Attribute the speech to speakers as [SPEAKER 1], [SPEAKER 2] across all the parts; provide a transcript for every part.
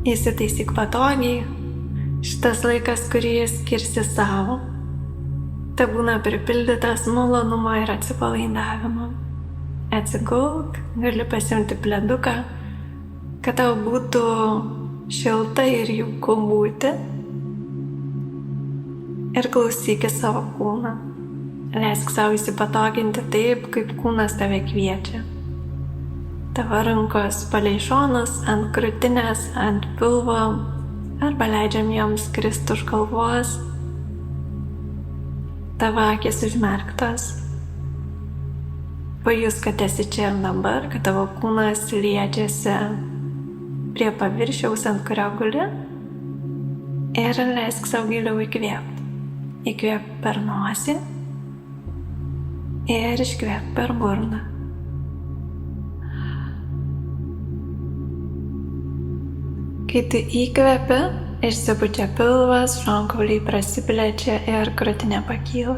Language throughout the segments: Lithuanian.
[SPEAKER 1] Įsitaisyk patogiai. Šitas laikas, kurį skirsi savo, te būna pripildytas malonumo ir atsipalaidavimo. Atsigulk, gali pasiimti pleduką, kad tau būtų šilta ir jauku būti. Ir klausykis savo kūną. Leisk savo įsipatoginti taip, kaip kūnas tave kviečia. Tavo rankos palei šonus, ant krūtinės, ant pilvo, arba leidžiam joms kristi už galvos. Tavo akis užmerktos. Pajus, kad esi čia ir dabar, kad tavo kūnas liečiasi prie paviršiaus, ant kurio guli. Ir leisk savo giliau įkvėpti. Įkvėp per nosį ir iškvėp per burną. Kai tu įkvepi, išsipučia pilvas, šonkauliai prasiplečia ir krūtinė pakyla.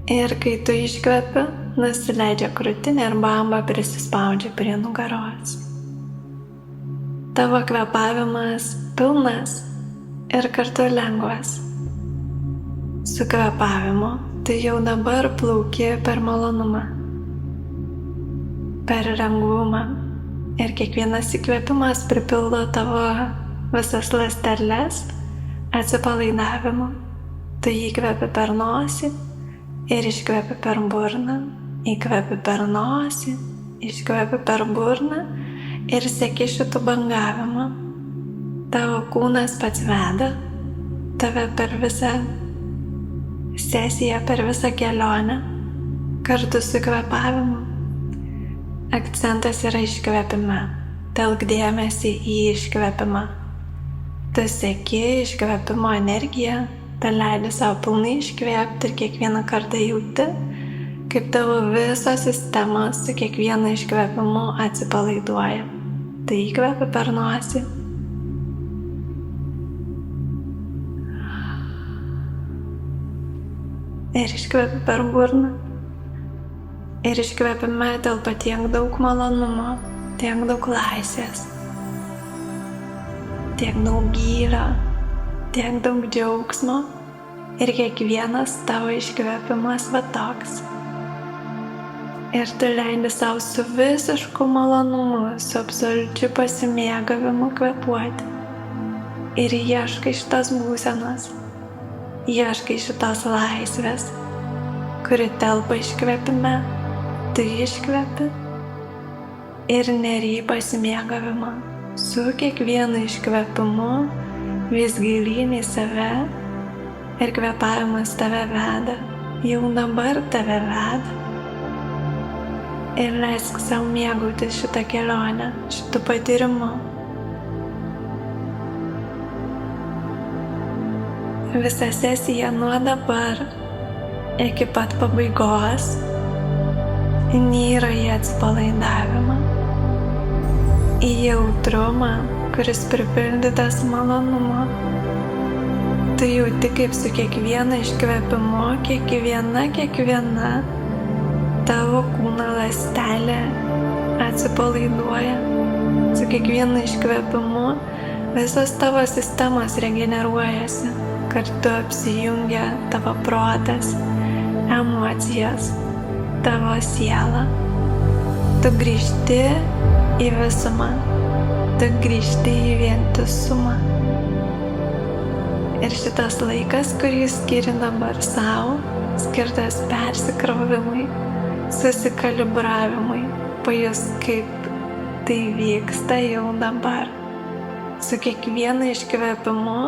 [SPEAKER 1] Ir kai tu iškvepi, nusileidžia krūtinė ir bamba prisispaudžia prie nugaros. Tavo kvėpavimas pilnas ir kartu lengvas. Su kvėpavimu tu jau dabar plauki per malonumą, per lengvumą. Ir kiekvienas įkvėpimas pripildo tavo visas ląsteles atsipalaidavimu. Tu įkvepi per nosį ir iškvepi per burną. Įkvepi per nosį, iškvepi per burną ir seki šitų bangavimą. Tavo kūnas pats veda tave per visą sesiją, per visą kelionę, kartu su kvėpavimu. Akcentas yra iškvėpime. Telk dėmesį į iškvėpimą. Tu seki iškvėpimo energiją, tu leidi savo pilnai iškvėpti ir kiekvieną kartą jauti, kaip tavo visos sistemos su kiekvienu iškvėpimu atsipalaiduoja. Tai įkvepi per nosį. Ir iškvepi per burną. Ir iškvėpime telpa tiek daug malonumo, tiek daug laisvės, tiek daug gylio, tiek daug džiaugsmo. Ir kiekvienas tavo iškvėpimas va toks. Ir tu leidi savo su visišku malonumu, su absoliučiu pasimėgavimu kvėpuoti. Ir ieškai šitos būsenos. Ieškai šitos laisvės, kuri telpa iškvėpime, tu iškvepi ir neri pasimėgavimą. Su kiekvienu iškvėpimu vis gilyn į save ir kvėpavimas tave veda, jau dabar tave veda. Ir leisk savo mėgautis šitą kelionę, šitų patyrimų. Visą sesiją nuo dabar iki pat pabaigos nyra į atsipalaidavimą, į jautrumą, kuris pripildytas malonumo. Tu jauti, kaip su kiekvienu iškvėpimu, kiekviena tavo kūno ląstelė atsipalaiduoja. Su kiekvienu iškvėpimu visos tavo sistemos regeneruojasi. Kartu apsijungia tavo protas, emocijos, tavo siela. Tu grįžti į visumą, tu grįžti į vientisumą. Ir šitas laikas, kurį skiri dabar savo, skirtas persikrovimui, susikalibravimui. Pajus, kaip tai vyksta jau dabar. Su kiekvienu iškvėpimu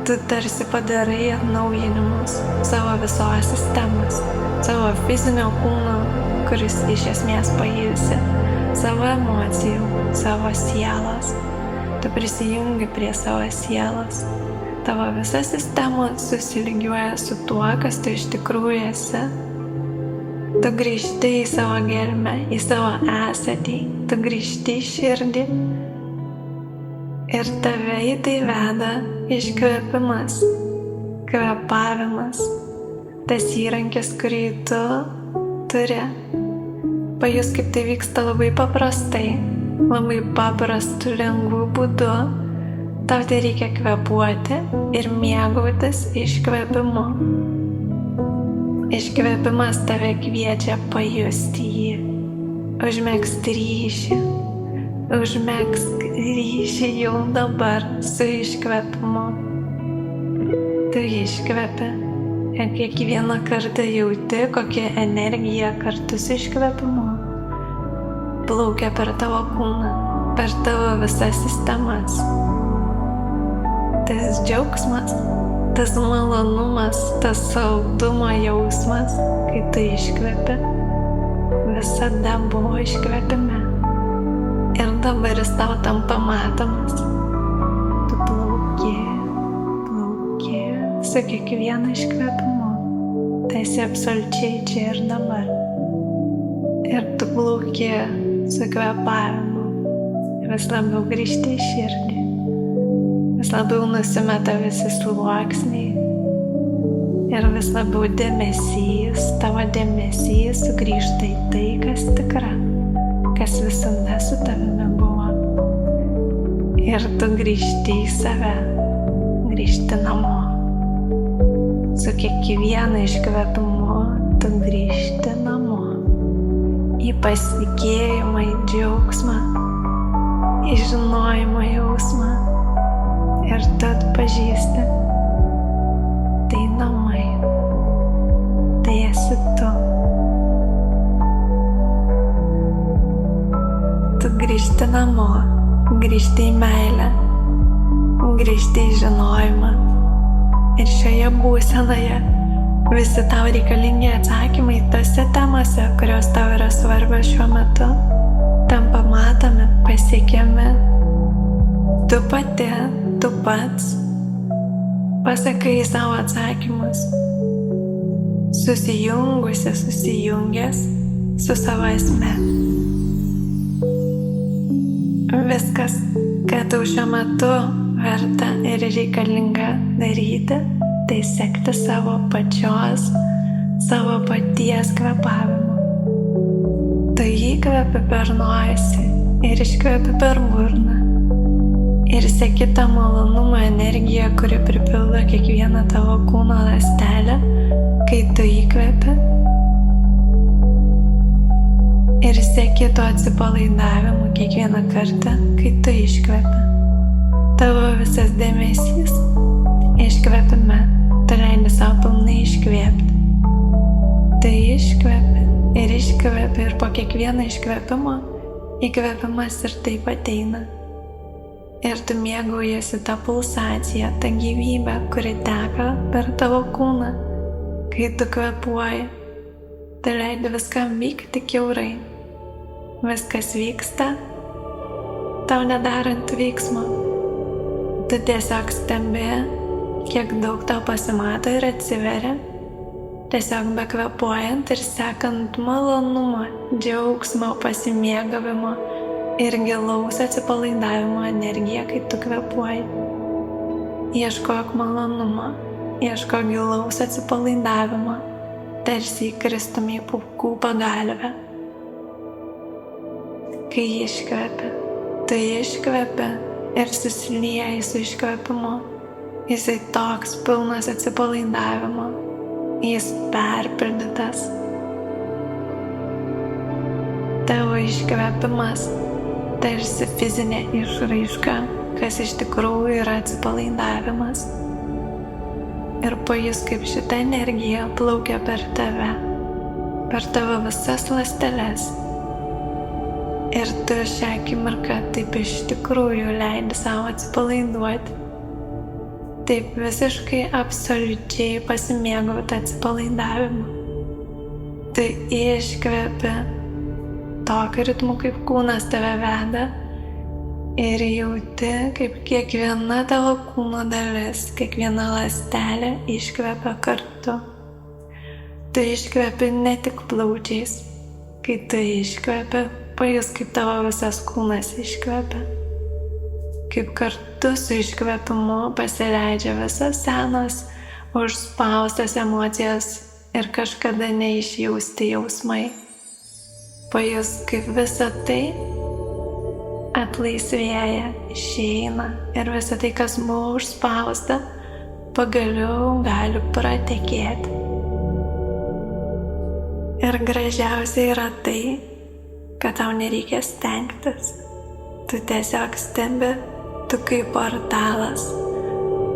[SPEAKER 1] tu tarsi padarai atnaujinimus savo visos sistemos, savo fizinio kūno, kuris iš esmės pailsi, savo emocijų, savo sielos. Tu prisijungi prie savo sielos. Tavo visa sistema susilygiuoja su tuo, kas tu iš tikrųjų esi. Tu grįžti į savo gelmę, į savo esatį, tu grįžti į širdį. Ir tave į tai veda iškvėpimas, kvėpavimas, tas įrankis, kurį tu turi. Pajus, kaip tai vyksta labai paprastai, labai paprastu, lengvu būdu. Tau tai reikia kvėpuoti ir mėgautis iškvėpimu. Iškvėpimas tave kviečia pajusti jį, užmegzti ryšį. Užmegzk ryšį jau dabar su iškvėpimu. Tu iškvepi ir kiekvieną kartą jauti, kokia energija kartu su iškvėpimu plaukia per tavo kūną, per tavo visas sistemas. Tas džiaugsmas, tas malonumas, tas saldumo jausmas, kai tu iškvepi, visada buvo iškvėpime. Ir dabar jis tau tampa matomas. Tu plauki su kiekvienu iškvėpimu. Tai esi absoliučiai čia ir dabar. Ir tu plauki su kvėpavimu. Vis labiau grįžti į širdį. Vis labiau nusimeta visi sluoksniai. Ir vis labiau dėmesys, tavo dėmesys sugrįžta į tai, kas tikra, kas visada su tavimi buvo. Ir tu grįžti į save, grįžti namo. Su kiekvienu iškvėpimu tu grįžti namo. Į pasitikėjimą, į džiaugsmą, į žinojimo jausmą. Ir tu atpažįsti. Tai namai. Tai esi tu. Tu grįžti namo, grįžti į meilę, grįžti į žinojimą. Ir šioje būsenoje visi tau reikalingi atsakymai tose temose, kurios tau yra svarbios šiuo metu, tampa matomi, pasiekiami. Tu pati, tu pats pasakai savo atsakymus, susijungęs su savo esme. Viskas, ką tau šiuo metu verta ir reikalinga daryti, tai sekti savo paties kvėpavimu. Tu įkvepi per nosį ir iškvepi per burną. Ir seki tą malonumo energiją, kuri pripildo kiekvieną tavo kūno ląstelę, kai tu įkvepi. Ir seki to atsipalaidavimu kiekvieną kartą, kai tu iškvepi. Tavo visas dėmesys iškvėpime, tu leidi savo pilnai iškvėpti. Tai iškvėpi ir po kiekvieno iškvėpimo įkvėpimas ir taip ateina. Ir tu mėgaujasi tą pulsaciją, tą gyvybę, kuri teka per tavo kūną. Kai tu kvėpuoji, tu leidi viskam vykti kiaurai. Viskas vyksta, tau nedarant veiksmo. Tu tiesiog stebi, kiek daug tau pasimato ir atsiveria, tiesiog bekvėpuojant ir sekant malonumo, džiaugsmo, pasimėgavimo ir gilaus atsipalaidavimo energiją, kai tu kvėpuoji. Ieškok malonumo, ieškok gilaus atsipalaidavimo, tarsi įkristum į pūkų pagalvę. Kai iškvepi, tu iškvepi ir susilieji su iškvėpimu. Jisai toks pilnas atsipalaidavimo. Jis perpildytas. Tavo iškvėpimas tarsi fizinė išraiška, kas iš tikrųjų yra atsipalaidavimas. Ir pajus, kaip šita energija plaukia per tave, per tavo visas ląsteles. Ir tu šią akimirką taip iš tikrųjų leidi savo atsipalaiduoti. Taip visiškai absoliučiai pasimėgauti atsipalaidavimu. Tu iškvepi tokiu ritmu, kaip kūnas tave veda. Ir jauti, kaip kiekviena tavo kūno dalis, kiekviena ląstelė iškvepia kartu. Tu iškvepi ne tik plaučiais. Kai tu iškvepi, pajus, kaip tavo visas kūnas iškvepia. Kaip kartu su iškvepimu pasileidžia visas senos, užspaustas emocijos ir kažkada neišjausti jausmai. Pajus, kaip visa tai atlaisvėja, išeina ir visa tai, kas buvo užspausta, pagaliau gali pratekėti. Ir gražiausia yra tai, kad tau nereikia stengtis. Tu tiesiog stebi, tu kaip portalas.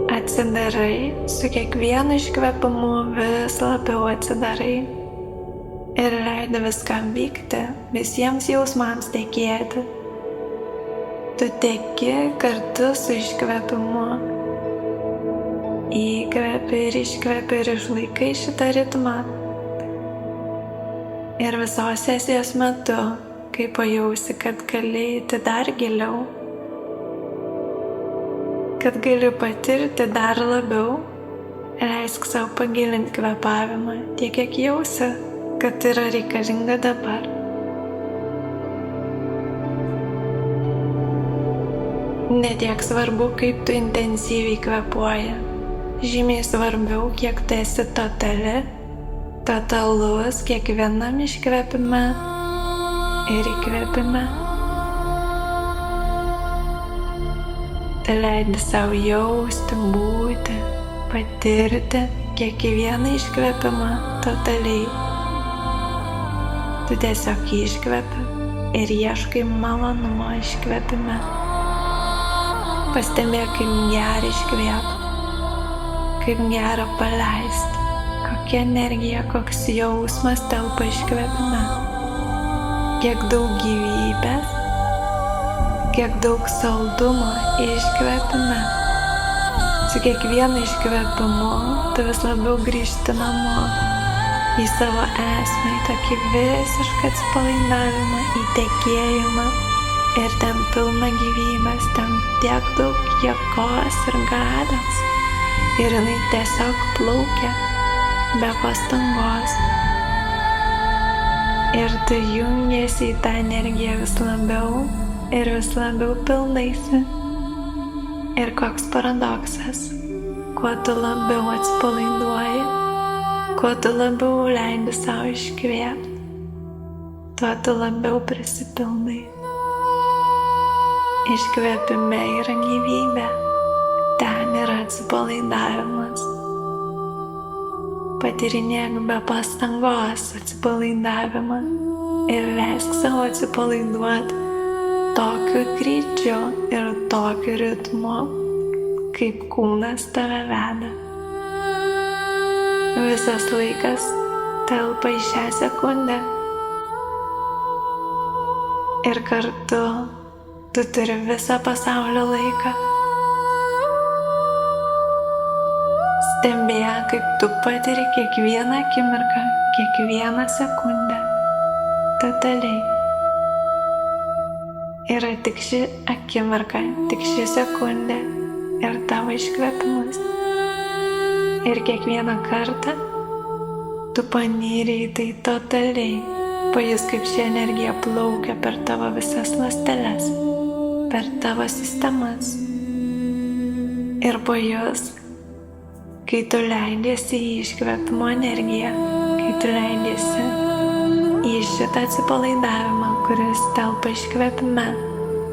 [SPEAKER 1] Atsidarai, su kiekvienu iškvėpimu vis labiau atsidarai. Ir leidi viskam vykti, visiems jausmams tekėti. Tu teki kartu su iškvėpimu. Įkvepi ir iškvepi ir išlaikai šitą ritmą. Ir visos sesijos metu, kai pajausi, kad gali eiti dar giliau, kad gali patirti dar labiau, leisk savo pagilinti kvėpavimą tiek, kiek jausi, kad yra reikalinga dabar. Ne tiek svarbu, kaip tu intensyviai kvėpuoji. Žymiai svarbiau, kiek tu esi totalus kiekvienam iškvėpime ir įkvėpime. Tu leidi savo jausti, būti, patirti kiekvieną iškvėpimą totaliai. Tu tiesiog iškvepi ir ieškai malonumo iškvėpime. Pastebėk, kaip gera iškvėpti, kaip gera paleisti, kokia energija, koks jausmas telpa iškvėpime, kiek daug gyvybės, kiek daug saldumo iškvėpime. Su kiekvienu iškvėpimu tu vis labiau grįžti namo, į savo esmę, į tokį visišką atsipalaidavimą, į tekėjimą. Ir ten pilna gyvybės, ten tiek daug jėgos ir galios. Ir jinai tiesiog plaukia, be pastangos. Ir tu jungiesi į tą energiją vis labiau ir vis labiau pilnaisi. Ir koks paradoksas, kuo tu labiau atsipalaiduoji, kuo tu labiau leidi savo iškvėpti, tuo tu labiau prisipildai. Iškvėpime yra gyvybė, ten yra atsipalaidavimas. Patyrinėk be pastangos atsipalaidavimą ir leisk savo atsipalaiduoti tokiu greičiu ir tokiu ritmu, kaip kūnas tave veda. Visas laikas telpa į šią sekundę ir kartu tu turi visą pasaulio laiką. Stebėk, kaip tu patiri kiekvieną akimirką, kiekvieną sekundę, totaliai. Yra tik ši akimirka, tik ši sekundė ir tavo iškvėpimas. Ir kiekvieną kartą tu panyri į tai totaliai. Pajus, kaip ši energija plaukia per tavo visas ląsteles, per tavo sistemas. Ir pajus, kai tu leidiesi į iškvėpimo energiją, kai tu leidiesi į šitą atsipalaidavimą, kuris telpa iškvėpime,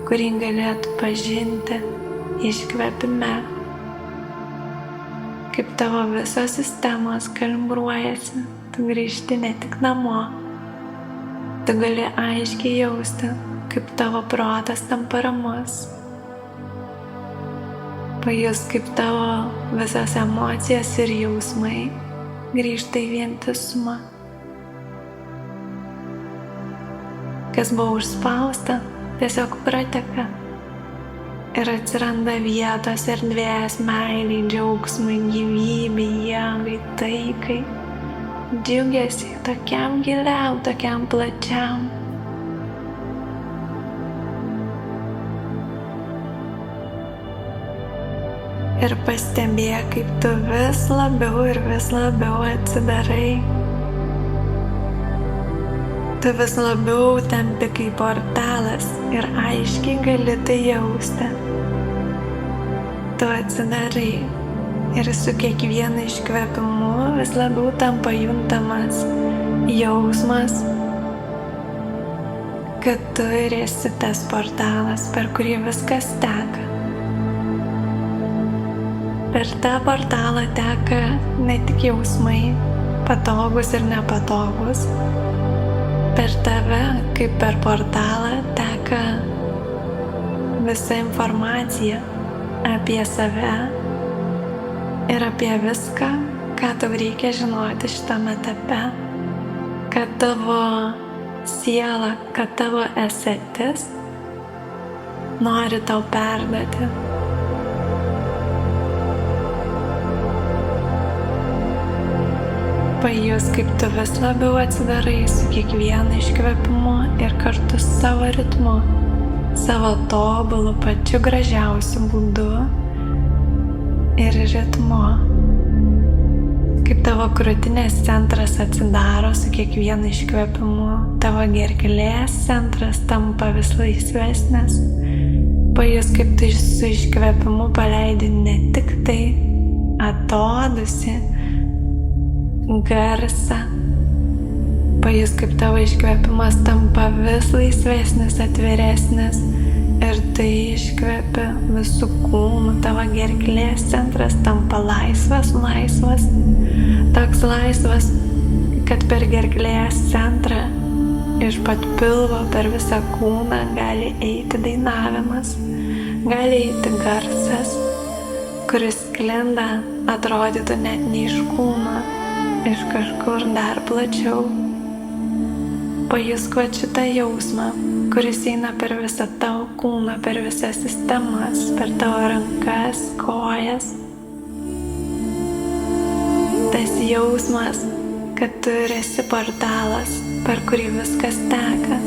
[SPEAKER 1] kurį galėtų pažinti iškvėpime, kaip tavo visos sistemos kalibruojasi, tu grįžti ne tik namo, tu gali aiškiai jausti, kaip tavo protas tampa ramus. Pajus, kaip tavo visas emocijos ir jausmai grįžta į vientisumą. Kas buvo užspausta, tiesiog prateka. Ir atsiranda vietos erdvės meiliai, džiaugsmui, gyvybei, jėgai, taikai, džiugesiai, tokiam giliam, tokiam plačiam. Ir pastebėk, kaip tu vis labiau ir vis labiau atsidarai. Tu vis labiau tampi kaip portalas ir aiškiai gali tai jausti. Tu atsidarai ir su kiekvienu iškvėpimu vis labiau tampa juntamas jausmas, kad tu ir esi tas portalas, per kurį viskas teka. Per tą portalą teka ne tik jausmai, patogus ir nepatogus. Per tave, kaip per portalą, teka visa informacija apie save ir apie viską, ką tau reikia žinoti šitame etape, kad tavo siela, kad tavo esetis nori tau perduoti. Pajus, kaip tu vis labiau atsidarai su kiekvienu iškvėpimu ir kartu savo ritmu, savo tobulu, pačiu gražiausiu būdu ir ritmu. Kaip tavo krūtinės centras atsidaro su kiekvienu iškvėpimu, tavo gerklės centras tampa vis laisvesnis. Pajus, kaip tu su iškvėpimu paleidi ne tik tai atodūsį, garsą. Pajus, kaip tavo iškvėpimas tampa vis laisvesnis, atviresnis ir tai iškvėpia visų kūnų, tavo gerklės centras tampa laisvas, toks laisvas, kad per gerklės centrą iš pat pilvo per visą kūną gali eiti dainavimas, gali eiti garsas, kuris sklinda, atrodytų net ne iš kūno, iš kažkur dar plačiau. Pajusk šitą jausmą, kuris eina per visą tavo kūną, per visas sistemas, per tavo rankas, kojas. Tas jausmas, kad tu esi portalas, per kurį viskas teka.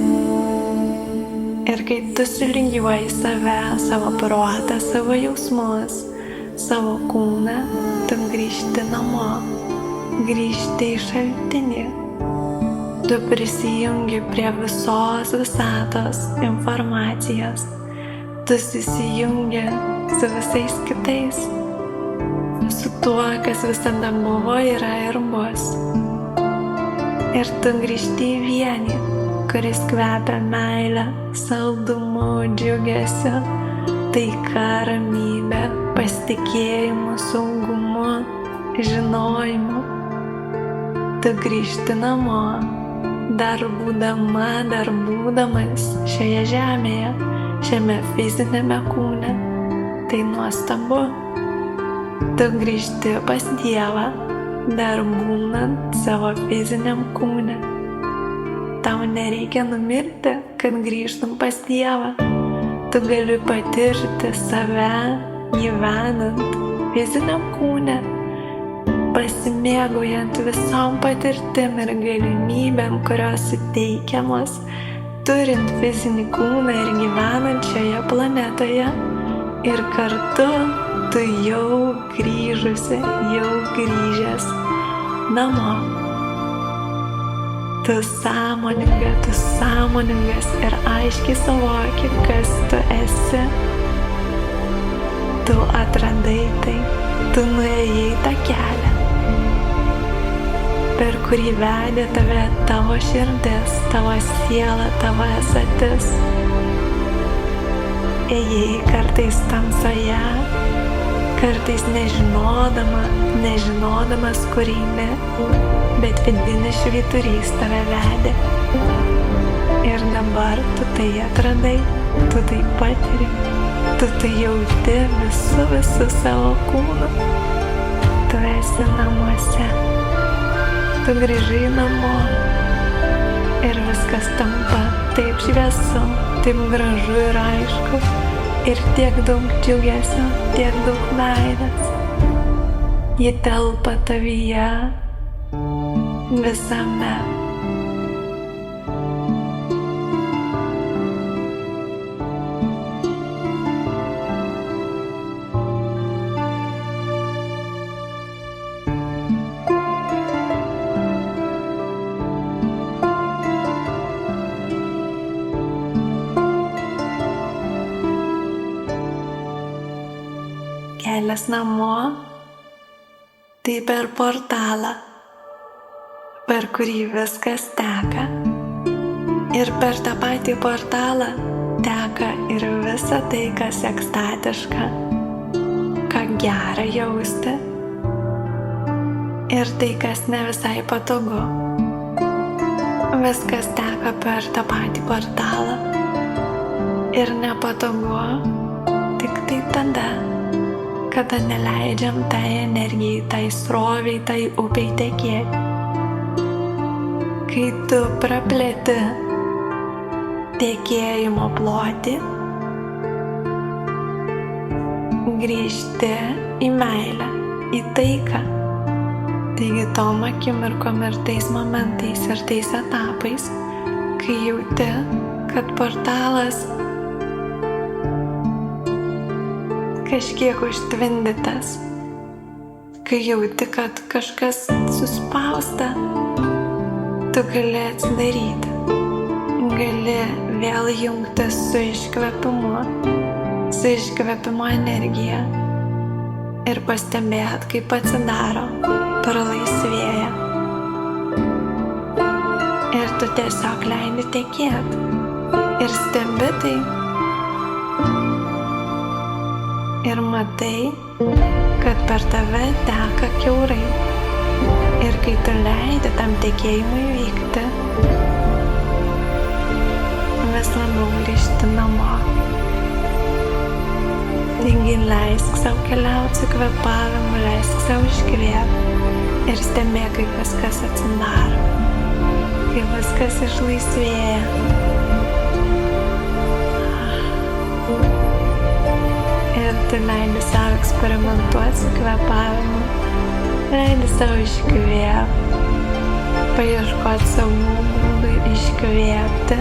[SPEAKER 1] Ir kai tu sulingiuoji save, savo protą, savo jausmus, savo kūną, tu grįžti namo. Grįžti į šaltinį. Tu prisijungi prie visos visatos informacijos. Tu susijungi su visais kitais. Su tuo, kas visada buvo, yra ir bus. Ir tu grįžti į vienį, kuris kvepia meilę, saldumu, džiugesiu, taika, ramybė, pasitikėjimu, saugumu, žinojimu. Tu grįžti namo, dar būdamas šioje žemėje, šiame fizinėme kūne. Tai nuostabu. Tu grįžti pas Dievą, dar būnant savo fiziniam kūne. Tau nereikia numirti, kad grįžtum pas Dievą. Tu gali patirti save gyvenant fiziniam kūne, pasimėgaujant visom patirtim ir galimybėm, kurios suteikiamos, turint fizinį kūną ir gyvenant šioje planetoje. Ir kartu tu jau grįžusi, jau grįžęs namo. Tu sąmoningas ir aiškiai suvoki, kas tu esi. Tu atradai tai, tu nuėjai tą kelią, per kurį vedė tave tavo širdis, tavo siela, tavo esatis. Ėjai kartais tamsoje, kartais nežinodamas kur eini, bet vidinis švyturys tave vedė. Ir dabar tu tai atradai, tu tai patiri, tu tai jauti visu savo kūnu. Tu esi namuose. Tu grįžai namo ir viskas tampa taip šviesu, taip gražu ir aišku, ir tiek daug džiugesio, tiek daug meilės. Ji telpa tavyje visame. Kelias namo tai per portalą, per kurį viskas teka Ir per tą patį portalą teka ir visa tai, kas ekstatiška, ką gera jausti, ir tai, kas ne visai patogu. Viskas teka per tą patį portalą. Ir nepatogu tik tai tada, kada neleidžiam tai energijai, tai sroviai, tai upiai tekėti. Kai tu praplėti tekėjimo plotį, grįžti į meilę, į taiką. Taigi tom akimirkom ir tais momentais ir tais etapais, kai jauti, kad portalas kažkiek užtvindytas, kai jauti, kad kažkas suspausta, tu gali atsidaryti, gali vėl jungtis su iškvėpimo energija ir pastebėt, kaip atsidaro, pralaisvėja. Ir tu tiesiog leidi tekėti ir stebi tai. Ir matai, kad per tave teka kiaurai. Ir kai tu leidi tam tekėjimui vykti, vis labiau grįžti namo. Taigi leisk savo keliauti su kvėpavimu, leisk savo iškvėpti ir stebėk, kaip viskas atsidaro, kaip viskas išlaisvėja. Ir tu leidi savo eksperimentuoti su kvėpavimu, leidi savo iškvėpti, paieškoti savo būdų iškvėpti,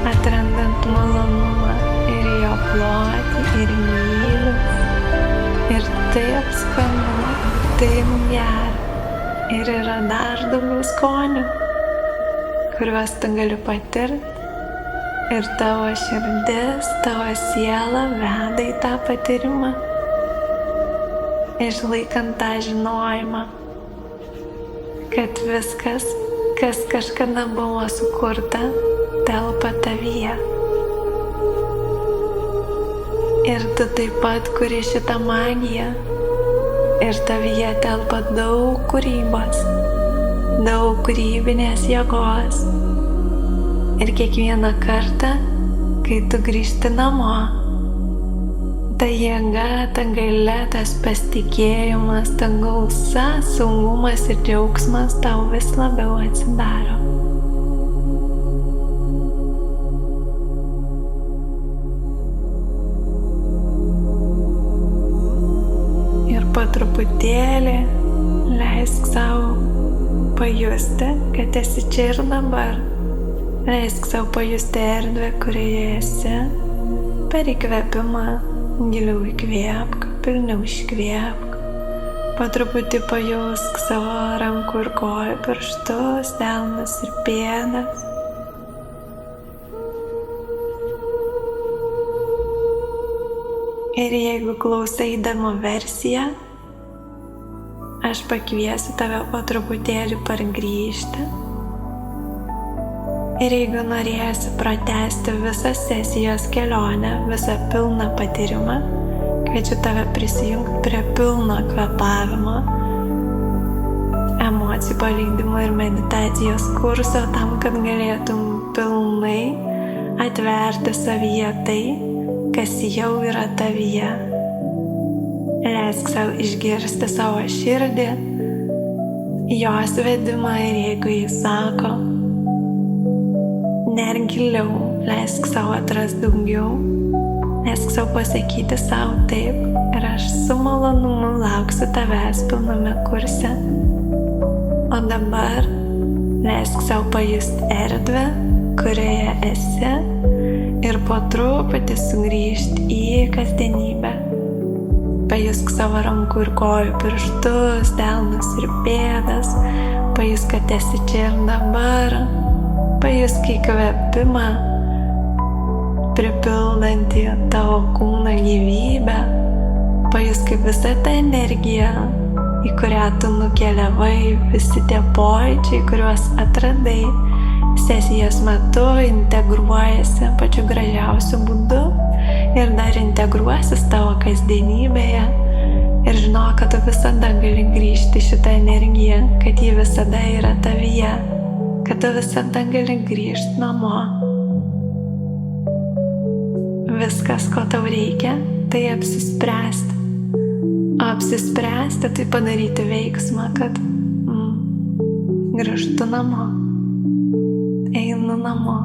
[SPEAKER 1] atrandant malonumą ir jo plotį, ir myliu, ir taip skanu, taip gera, ir yra dar daugiau skonių, kuriuos tu gali patirti, ir tavo širdis, tavo siela veda į tą patyrimą, išlaikant tą žinojimą, kad viskas, kas kažkada buvo sukurta, telpa tavyje. Ir tu taip pat kuri šitą magiją. Ir tavyje telpa daug kūrybos, daug kūrybinės jėgos. Ir kiekvieną kartą, kai tu grįžti namo, ta jėga, ta galia, tas pasitikėjimas, ta gausa, saugumas ir džiaugsmas tau vis labiau atsidaro. Po truputėlį leisk savo pajusti, kad esi čia ir dabar. Leisk savo pajusti erdvę, kurioje esi. Per įkvėpimą giliau įkvėpk, pilniau iškvėpk. Po truputį pajusk savo rankų ir kojų pirštus, delnus ir pėdas. Ir jeigu klausai demo versiją, aš pakviesiu tave po truputėlį pargrįžti. Ir jeigu norėsi pratęsti visą sesijos kelionę, visą pilną patyrimą, kviečiu tave prisijungti prie pilno kvėpavimo, emocijų paleidimo ir meditacijos kurso tam, kad galėtum pilnai atverti savyje tai, kas jau yra tavyje. Leisk savo išgirsti savo širdį, jos vedimą ir jeigu jis sako, nerk giliau, leisk savo atrasti daugiau, leisk savo pasakyti savo taip ir aš su malonumu lauksiu tavęs pilname kurse. O dabar leisk savo pajusti erdvę, kurioje esi ir po truputį sugrįžti į kasdienybę. Pajusk savo rankų ir kojų pirštus, delnus ir pėdas, pajusk, kad esi čia ir dabar, pajusk įkvėpimą, pripildantį tavo kūną gyvybę, pajusk, kaip visa ta energija, į kurią tu nukeliavai, visi tie pojūčiai, kuriuos atradai, Sesijos metu integruojasi pačiu gražiausiu būdu ir dar integruosis tavo kasdienybėje. Ir žinok, kad tu visada gali grįžti šitą energiją, kad ji visada yra tavyje, kad tu visada gali grįžti namo. Viskas, ko tau reikia, tai apsispręsti. Apsispręsti, tai padaryti veiksmą, kad grįžtu namo, einu namo.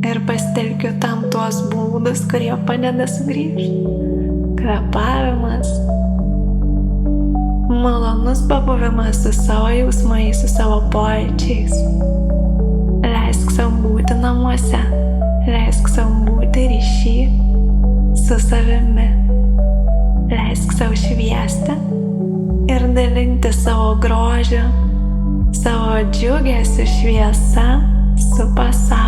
[SPEAKER 1] Ir pasitelkiu tam tuos būdus, kurie padeda sugrįžti. Kvėpavimas, malonus pabuvimas su savo jausmais, su savo pojūčiais. Leisk savo būti namuose, leisk savo būti ryšy su savimi. Leisk savo šviesti ir dalinti savo grožiu, savo džiugesiu, šviesa su pasauliu.